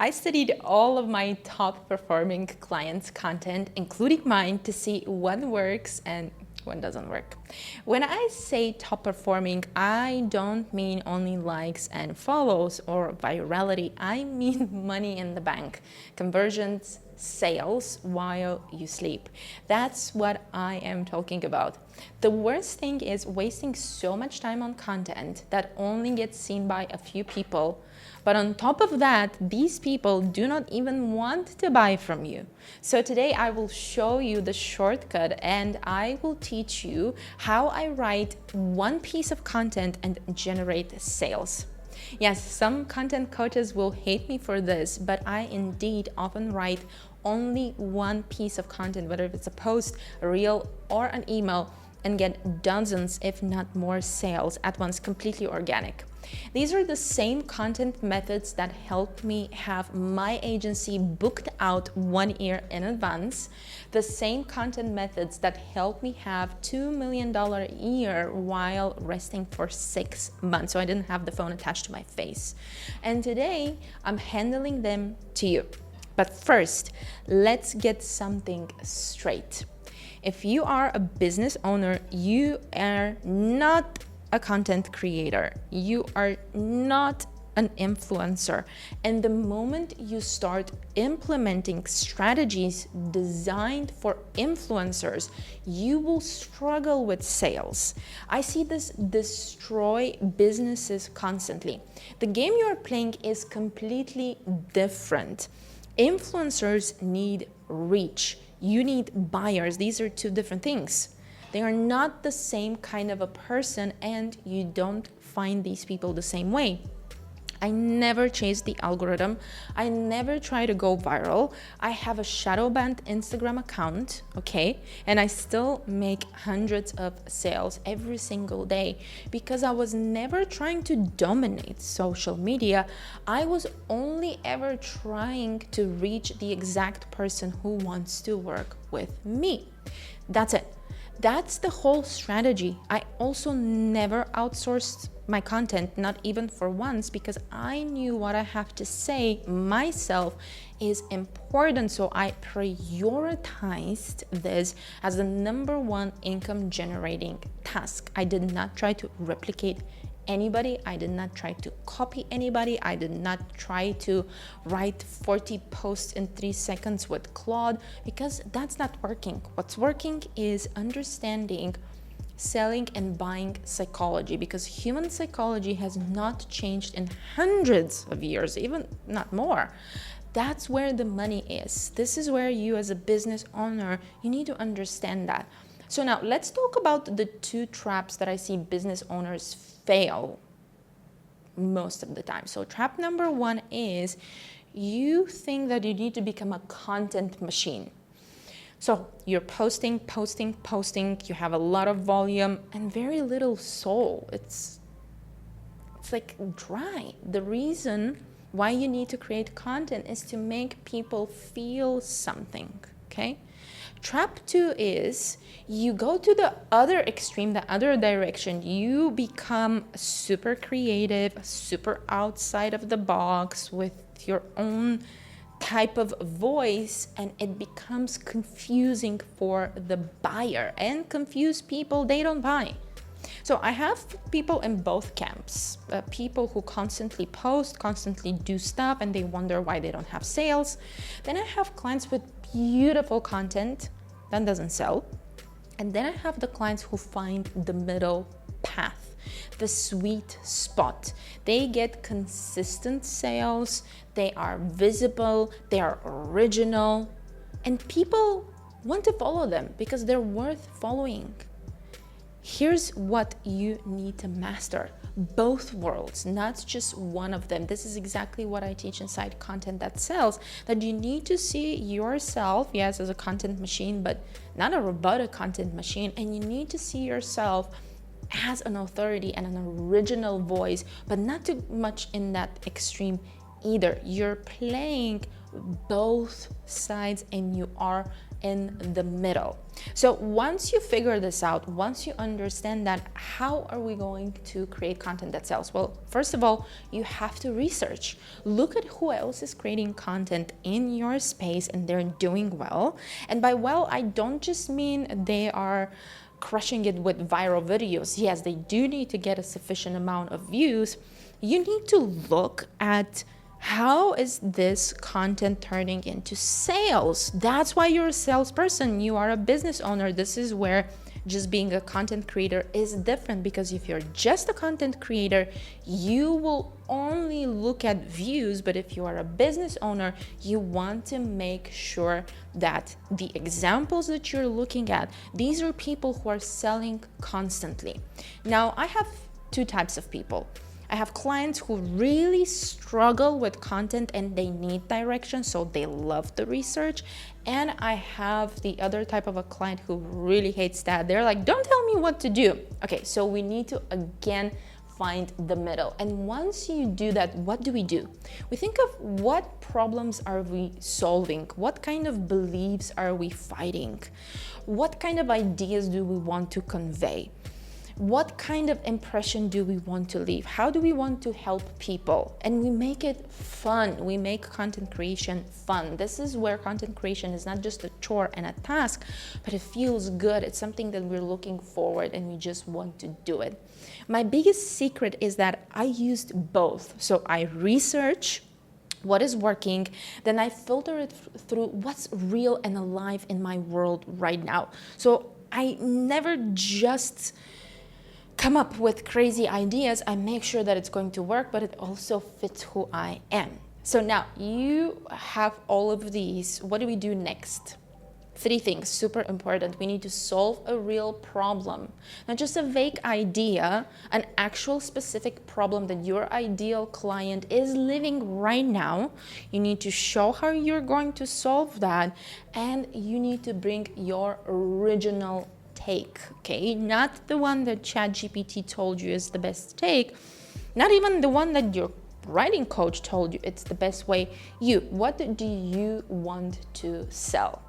I studied all of my top performing clients' content, including mine, to see what works and what doesn't work. When I say top performing, I don't mean only likes and follows or virality. I mean money in the bank, conversions, sales while you sleep. That's what I am talking about. The worst thing is wasting so much time on content that only gets seen by a few people. But on top of that, these people do not even want to buy from you. So today I will show you the shortcut and I will teach you how I write one piece of content and generate sales. Yes, some content coaches will hate me for this, but I indeed often write only one piece of content, whether it's a post, a reel, or an email, and get dozens, if not more, sales at once, completely organic. These are the same content methods that helped me have my agency booked out 1 year in advance, the same content methods that helped me have $2 million a year while resting for 6 months, so I didn't have the phone attached to my face. And today, I'm handling them to you. But first, let's get something straight. If you are a business owner, you are not a content creator. You are not an influencer. And the moment you start implementing strategies designed for influencers, you will struggle with sales. I see this destroy businesses constantly. The game you are playing is completely different. Influencers need reach. You need buyers. These are two different things. They are not the same kind of a person, and you don't find these people the same way. I never chase the algorithm. I never try to go viral. I have a shadow banned Instagram account, okay? And I still make hundreds of sales every single day because I was never trying to dominate social media. I was only ever trying to reach the exact person who wants to work with me. That's it. That's the whole strategy. I also never outsourced my content, not even for once, because I knew what I have to say myself is important. So I prioritized this as the number one income generating task. I did not try to replicate anybody. I did not try to copy anybody. I did not try to write 40 posts in 3 seconds with Claude, because that's not working. What's working is understanding selling and buying psychology, because human psychology has not changed in hundreds of years, even not more. That's where the money is. This is where you as a business owner, you need to understand that. So now let's talk about the 2 traps that I see business owners fail most of the time. So trap number 1 is you think that you need to become a content machine. So you're posting, you have a lot of volume and very little soul. It's like dry. The reason why you need to create content is to make people feel something, okay? Trap 2 is you go to the other extreme, the other direction. You become super creative, super outside of the box with your own type of voice, and it becomes confusing for the buyer. And confused people, they don't buy. So I have people in both camps, people who constantly post, constantly do stuff, and they wonder why they don't have sales. Then I have clients with beautiful content that doesn't sell. And then I have the clients who find the middle path, the sweet spot. They get consistent sales, they are visible, they are original, and people want to follow them because they're worth following. Here's what you need to master: both worlds, not just one of them. This is exactly what I teach inside Content That Sells, that you need to see yourself, yes, as a content machine, but not a robotic content machine. And you need to see yourself as an authority and an original voice, but not too much in that extreme either. You're playing both sides and you are in the middle. So once you figure this out, once you understand that, how are we going to create content that sells? Well, first of all, you have to research. Look at who else is creating content in your space and they're doing well. And by well, I don't just mean they are crushing it with viral videos. Yes, they do need to get a sufficient amount of views. You need to look at how is this content turning into sales. That's why you're a salesperson. You are a business owner. This is where just being a content creator is different, because if you're just a content creator, you will only look at views. But if you are a business owner, you want to make sure that the examples that you're looking at, these are people who are selling constantly. Now, I have two types of people. I have clients who really struggle with content and they need direction, so they love the research. And I have the other type of a client who really hates that. They're like, don't tell me what to do. Okay, so we need to again find the middle. And once you do that, what do? We think of what problems are we solving? What kind of beliefs are we fighting? What kind of ideas do we want to convey? What kind of impression do we want to leave? How do we want to help people? And we make it fun. We make content creation fun. This is where content creation is not just a chore and a task, but it feels good. It's something that we're looking forward and we just want to do it. My biggest secret is that I used both. So I research what is working, then I filter it through what's real and alive in my world right now. So I never just come up with crazy ideas. I make sure that it's going to work, but it also fits who I am. So now you have all of these. What do we do next? 3 things, super important. We need to solve a real problem, not just a vague idea, an actual specific problem that your ideal client is living right now. You need to show how you're going to solve that, and you need to bring your original take, okay? Not the one that ChatGPT told you is the best take, not even the one that your writing coach told you it's the best way. What do you want to sell?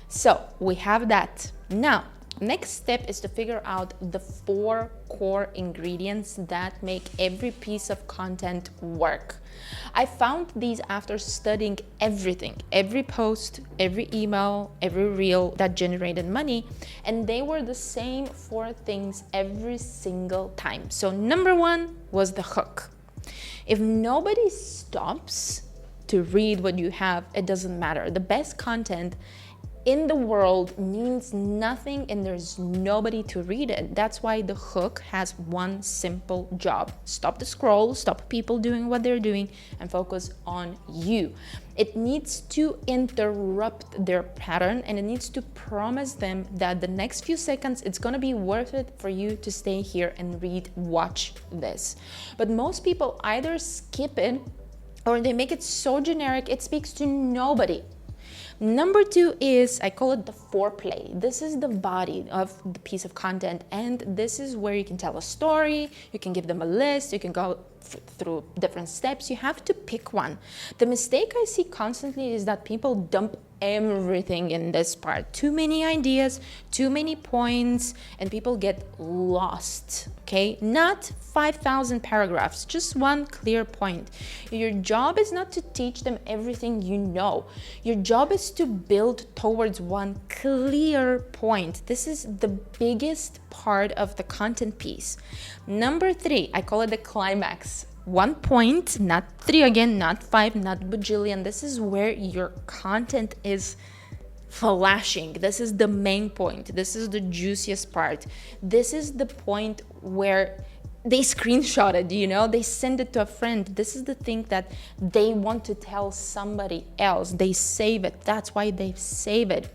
So we have that. Now, next step is to figure out the 4 core ingredients that make every piece of content work. I found these after studying everything, every post, every email, every reel that generated money, and they were the same 4 things every single time. So number 1 was the hook. If nobody stops to read what you have, it doesn't matter. The best content in the world means nothing and there's nobody to read it. That's why the hook has one simple job. Stop the scroll, stop people doing what they're doing, and focus on you. It needs to interrupt their pattern, and it needs to promise them that the next few seconds it's gonna be worth it for you to stay here and watch this. But most people either skip it or they make it so generic it speaks to nobody. Number 2 is, I call it the foreplay. This is the body of the piece of content, and this is where you can tell a story, you can give them a list, you can go through different steps. You have to pick one. The mistake I see constantly is that people dump everything in this part. Too many ideas, too many points, and people get lost, okay? Not 5,000 paragraphs, just one clear point. Your job is not to teach them everything you know. Your job is to build towards one clear point. This is the biggest part of the content piece. Number 3, I call it the climax. 1 point, not 3 again, not 5, not bajillion. This is where your content is flashing. This is the main point. This is the juiciest part. This is the point where they screenshot it, they send it to a friend. This is the thing that they want to tell somebody else. They save it. That's why they save it.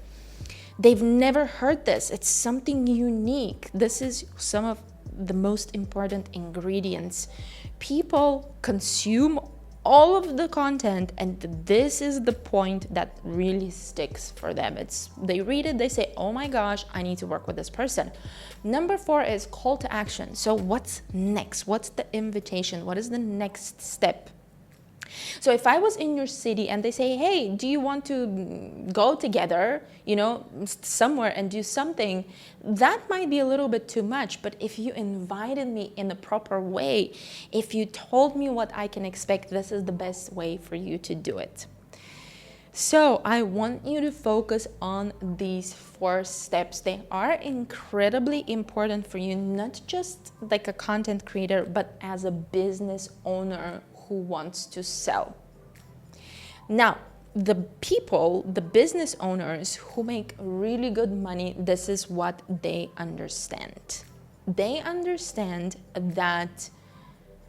They've never heard this. It's something unique. This is some of the most important ingredients. People consume all of the content, and this is the point that really sticks for them. They read it, they say, oh my gosh, I need to work with this person. Number 4 is call to action. So what's next? What's the invitation? What is the next step? So if I was in your city and they say, hey, do you want to go together, somewhere and do something, that might be a little bit too much. But if you invited me in a proper way, if you told me what I can expect, this is the best way for you to do it. So I want you to focus on these 4 steps. They are incredibly important for you, not just like a content creator, but as a business owner who wants to sell. Now, the business owners who make really good money, this is what they understand. They understand that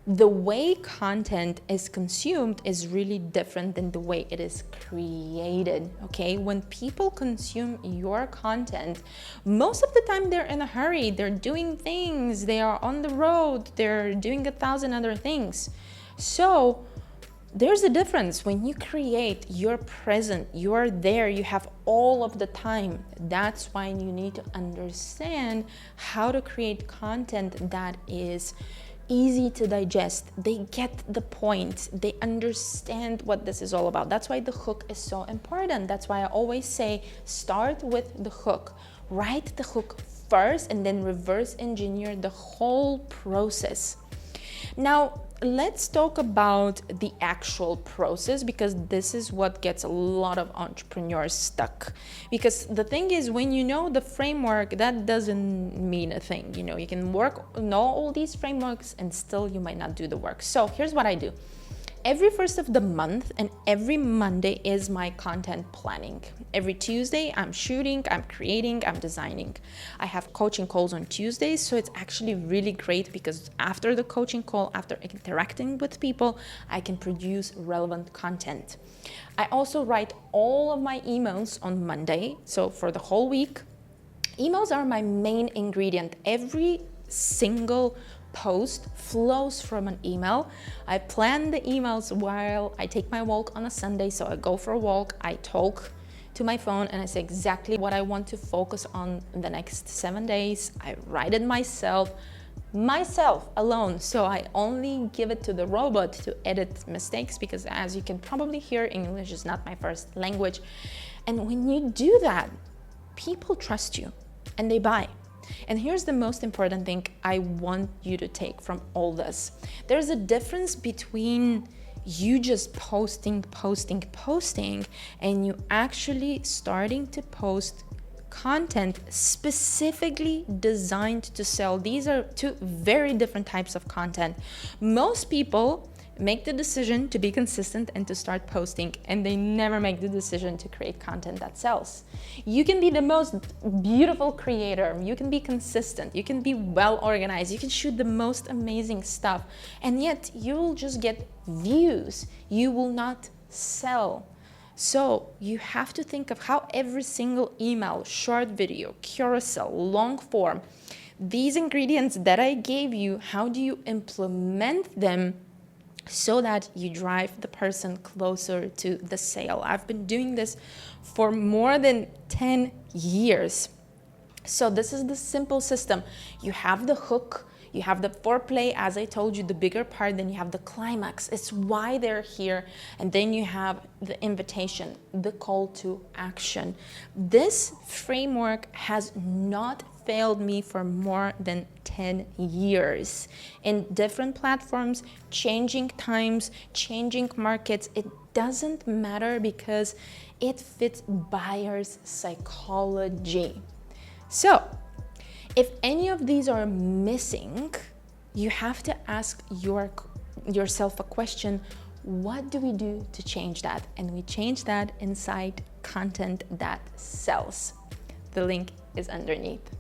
the way content is consumed is really different than the way it is created, okay? When people consume your content, most of the time they're in a hurry, they're doing things, they are on the road, they're doing 1,000 other things. So there's a difference. When you create, you're present, you're there, you have all of the time. That's why you need to understand how to create content that is easy to digest. They get the point. They understand what this is all about. That's why the hook is so important. That's why I always say, start with the hook. Write the hook first and then reverse engineer the whole process. Now, let's talk about the actual process, because this is what gets a lot of entrepreneurs stuck. Because the thing is, when you know the framework, that doesn't mean a thing. You can know all these frameworks and still you might not do the work. So here's what I do. Every first of the month and every Monday is my content planning. Every Tuesday, I'm shooting, I'm creating, I'm designing. I have coaching calls on Tuesdays, so it's actually really great because after the coaching call, after interacting with people, I can produce relevant content. I also write all of my emails on Monday, so for the whole week. Emails are my main ingredient. Every single post flows from an email. I plan the emails while I take my walk on a Sunday. So I go for a walk, I talk to my phone and I say exactly what I want to focus on in the next 7 days. I write it myself alone. So I only give it to the robot to edit mistakes, because as you can probably hear, English is not my first language. And when you do that, people trust you and they buy. And here's the most important thing I want you to take from all this. There's a difference between you just posting, and you actually starting to post content specifically designed to sell. These are 2 very different types of content. Most people make the decision to be consistent and to start posting, and they never make the decision to create content that sells. You can be the most beautiful creator, you can be consistent, you can be well organized, you can shoot the most amazing stuff, and yet you will just get views. You will not sell. So you have to think of how every single email, short video, carousel, long form, these ingredients that I gave you, how do you implement them so that you drive the person closer to the sale? I've been doing this for more than 10 years. So this is the simple system. You have the hook, you have the foreplay, as I told you, the bigger part, then you have the climax. It's why they're here. And then you have the invitation, the call to action. This framework has not failed me for more than 10 years in different platforms, changing times, changing markets. It doesn't matter because it fits buyers' psychology. So if any of these are missing, you have to ask yourself a question: what do we do to change that? And we change that inside content that sells. The link is underneath.